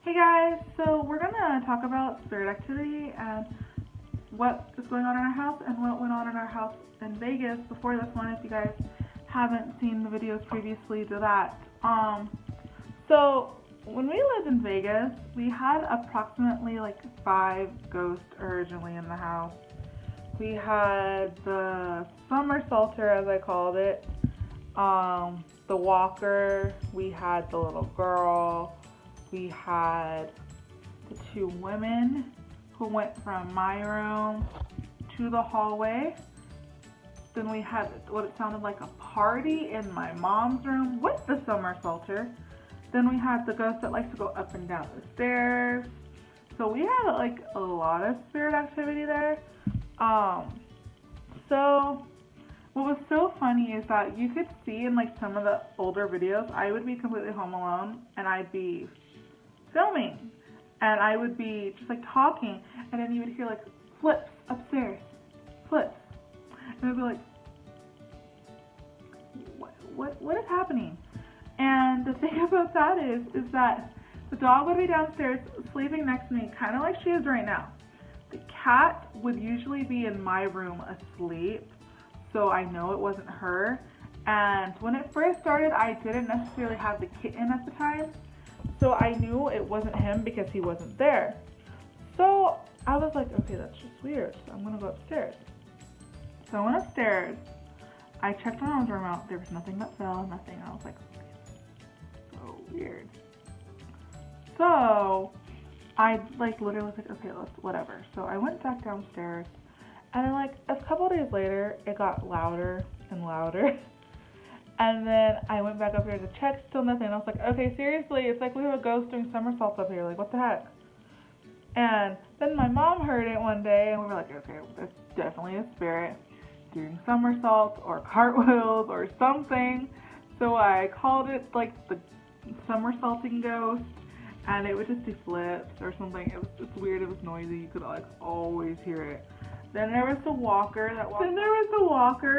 Hey guys, so we're gonna talk about spirit activity and what is going on in our house and what went on in our house in Vegas before this one, if you guys haven't seen the videos previously to that. So when we lived in Vegas, we had approximately like 5 ghosts originally in the house. We had the somersaulter, as I called it, the walker, we had the little girl, we had the 2 women who went from my room to the hallway. Then we had what it sounded like a party in my mom's room with the somersaulter. Then we had the ghost that likes to go up and down the stairs. So we had like a lot of spirit activity there. So what was so funny is that you could see in like some of the older videos, I would be completely home alone and I'd be filming and I would be just like talking, and then you would hear like flips upstairs, flips, and I'd be like, what is happening? And the thing about that is that the dog would be downstairs sleeping next to me, kind of like she is right now. The cat would usually be in my room asleep, so I know it wasn't her. And when it first started, I didn't necessarily have the kitten at the time, so I knew it wasn't him because he wasn't there. So I was like, okay, that's just weird, so I'm gonna go upstairs. So I went upstairs, I checked my mom's room out, there was nothing that fell, nothing. I was like, so weird. So I like literally was like, okay, let's whatever. So I went back downstairs, and then like a couple of days later, it got louder and louder. And then I went back up here to check, still nothing. And I was like, okay, seriously, it's like we have a ghost doing somersaults up here. Like, what the heck? And then my mom heard it one day, and we were like, okay, that's definitely a spirit doing somersaults or cartwheels or something. So I called it like the somersaulting ghost, and it would just do flips or something. It's weird. It was noisy. You could like always hear it. Then there was the walker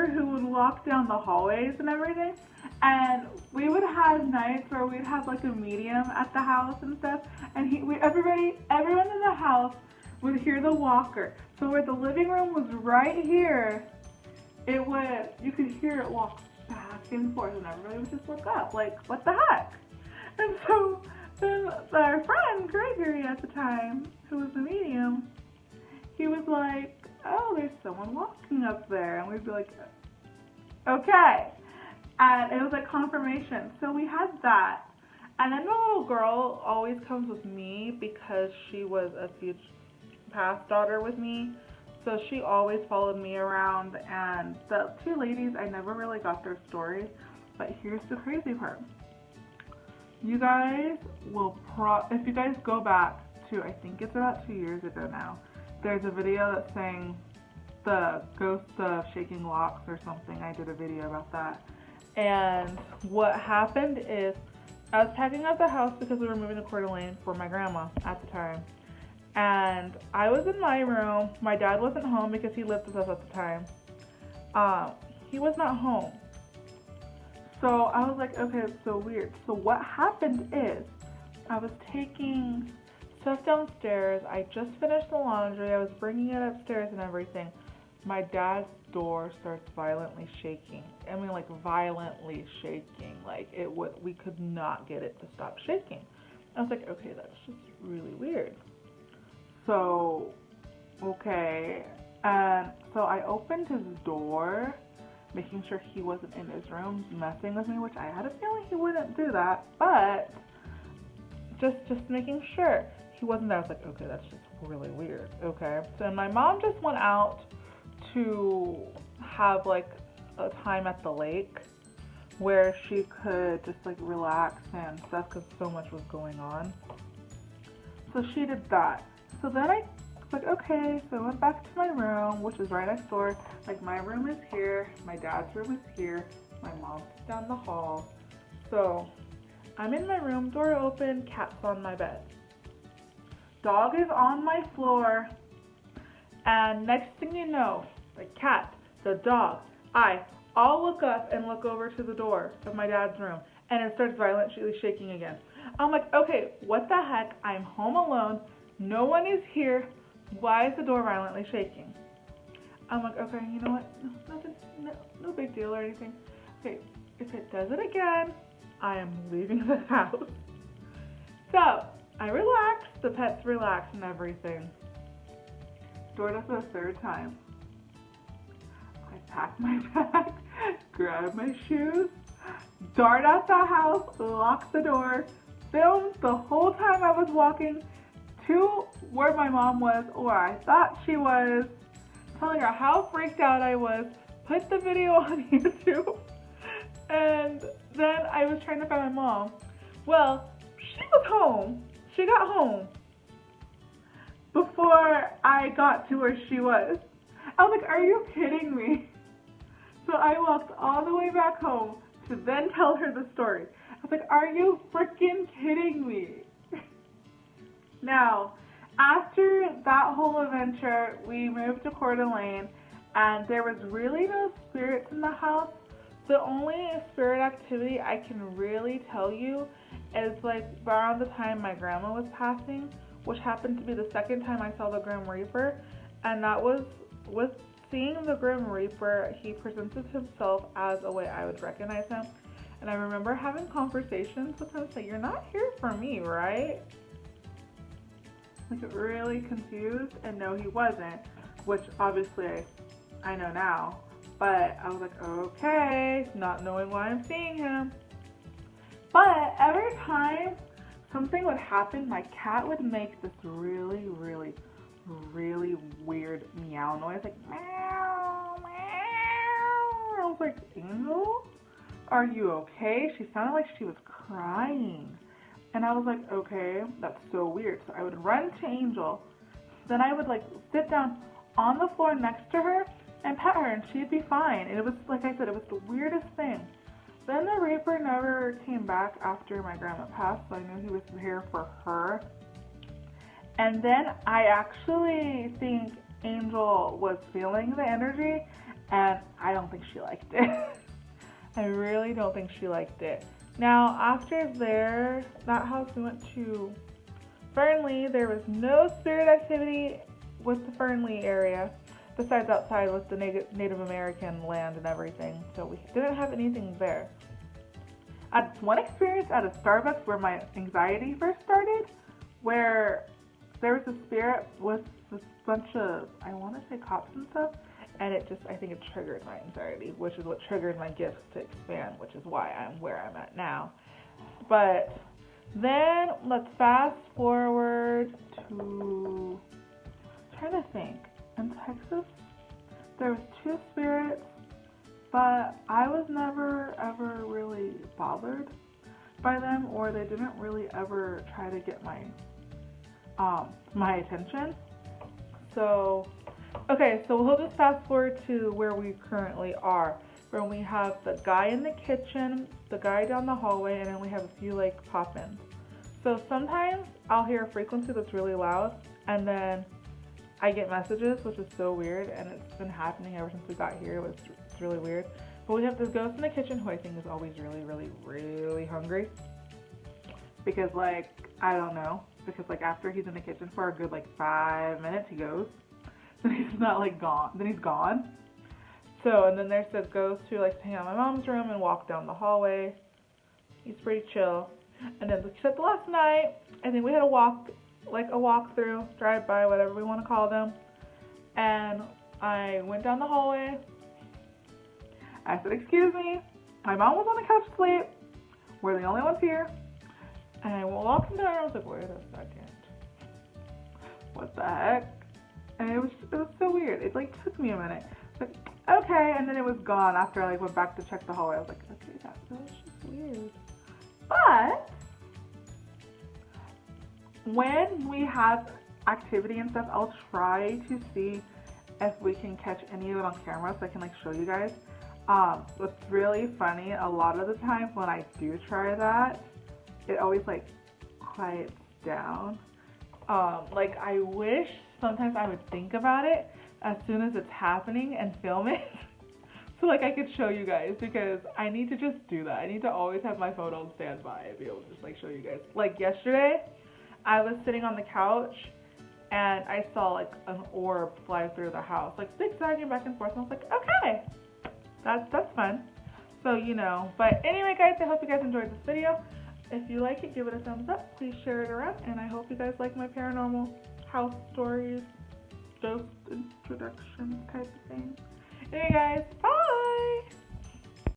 who would walk down the hallways and everything. And we would have nights where we'd have like a medium at the house and stuff. And everyone in the house would hear the walker. So where the living room was right here, you could hear it walk back and forth, and everybody would just look up like, what the heck? And so then our friend Gregory at the time, who was the medium, he was like, oh, there's someone walking up there. And we'd be like, okay. And it was like confirmation. So we had that. And then the little girl always comes with me because she was a future past daughter with me. So she always followed me around. And the 2 ladies, I never really got their story. But here's the crazy part. You guys will if you guys go back to, I think it's about 2 years ago now, there's a video that's saying the ghost of shaking locks or something. I did a video about that. And what happened is I was packing up the house because we were moving to Coeur d'Alene for my grandma at the time. And I was in my room. My dad wasn't home because he lived with us at the time. He was not home. So I was like, okay, it's so weird. So what happened is I was taking stuff downstairs. I just finished the laundry. I was bringing it upstairs and everything. My dad's door starts violently shaking. I mean, like violently shaking. Like we could not get it to stop shaking. I was like, okay, that's just really weird. So, okay. And so I opened his door, making sure he wasn't in his room messing with me, which I had a feeling he wouldn't do that, but just making sure he wasn't there. I was like, okay, that's just really weird. Okay. So my mom just went out to have like a time at the lake where she could just like relax and stuff because so much was going on. So she did that. So then I was like, okay, so I went back to my room, which is right next door. Like my room is here, my dad's room is here, my mom's down the hall. So I'm in my room, door open, cat's on my bed. Dog is on my floor, and next thing you know, the cat, the dog, I all look up and look over to the door of my dad's room, and it starts violently shaking again. I'm like, okay, what the heck? I'm home alone. No one is here. Why is the door violently shaking? I'm like, okay, you know what? No, nothing, no big deal or anything. Okay, if it does it again, I am leaving the house. So I relax, the pets relax and everything. Door does it a third time. I pack my bag, grab my shoes, dart out the house, lock the door, filmed the whole time I was walking to where my mom was, or I thought she was, telling her how freaked out I was, put the video on YouTube, and then I was trying to find my mom. Well, she was home. She got home before I got to where she was. I was like, are you kidding me? So I walked all the way back home to then tell her the story. I was like, are you freaking kidding me? Now, after that whole adventure, we moved to Coeur d'Alene, and there was really no spirits in the house. The only spirit activity I can really tell you is like around the time my grandma was passing, which happened to be the second time I saw the Grim Reaper, and that was with seeing the Grim Reaper. He presented himself as a way I would recognize him, and I remember having conversations with him saying, "You're not here for me, right?" Like really confused, and no, he wasn't, which obviously I know now, but I was like, okay, not knowing why I'm seeing him. But every time something would happen, my cat would make this really, really, really weird meow noise, like meow, meow. I was like, Angel, are you okay? She sounded like she was crying. And I was like, okay, that's so weird. So I would run to Angel. Then I would like sit down on the floor next to her and pet her, and she'd be fine. And it was, like I said, it was the weirdest thing. Then the Reaper never came back after my grandma passed, so I knew he was here for her. And then I actually think Angel was feeling the energy, and I don't think she liked it. I really don't think she liked it. Now, after that house, we went to Fernley. There was no spirit activity with the Fernley area, besides outside with the Native American land and everything. So we didn't have anything there. I had one experience at a Starbucks where my anxiety first started, where there was a spirit with this bunch of, I want to say cops and stuff, and I think it triggered my anxiety, which is what triggered my gifts to expand, which is why I'm where I'm at now. But then let's fast forward to, I'm trying to think, in Texas, there was 2 spirits, but I was never ever really bothered by them, or they didn't really ever try to get my attention. So okay, so we'll just fast forward to where we currently are, where we have the guy in the kitchen, the guy down the hallway, and then we have a few like pop-ins. So sometimes I'll hear a frequency that's really loud, and then I get messages, which is so weird, and it's been happening ever since we got here. It's really weird. But we have this ghost in the kitchen who I think is always really, really, really hungry. Because like, I don't know, because like after he's in the kitchen for a good like 5 minutes, he goes. Then he's not like gone, then he's gone. So, and then there's the ghost who likes to hang out in my mom's room and walk down the hallway. He's pretty chill. And then except the last night, I think we had a walkthrough, drive-by, whatever we want to call them. And I went down the hallway. I said, excuse me. My mom was on the couch asleep. We're the only ones here. And I walked into her and I was like, wait a second. What the heck? And it was so weird. It like took me a minute. Like, okay, and then it was gone after I like went back to check the hallway. I was like, okay, that was just weird. But when we have activity and stuff, I'll try to see if we can catch any of it on camera so I can like show you guys. What's really funny, a lot of the times when I do try that, it always like quiets down. Like I wish sometimes I would think about it as soon as it's happening and film it So like I could show you guys, because I need to just do that. I need to always have my phone on standby and be able to just like show you guys. Like yesterday, I was sitting on the couch and I saw like an orb fly through the house, like zigzagging back and forth. And I was like, okay, that's fun. So you know. But anyway, guys, I hope you guys enjoyed this video. If you like it, give it a thumbs up. Please share it around, and I hope you guys like my paranormal house stories, ghost introduction type of thing. Anyway, guys, bye.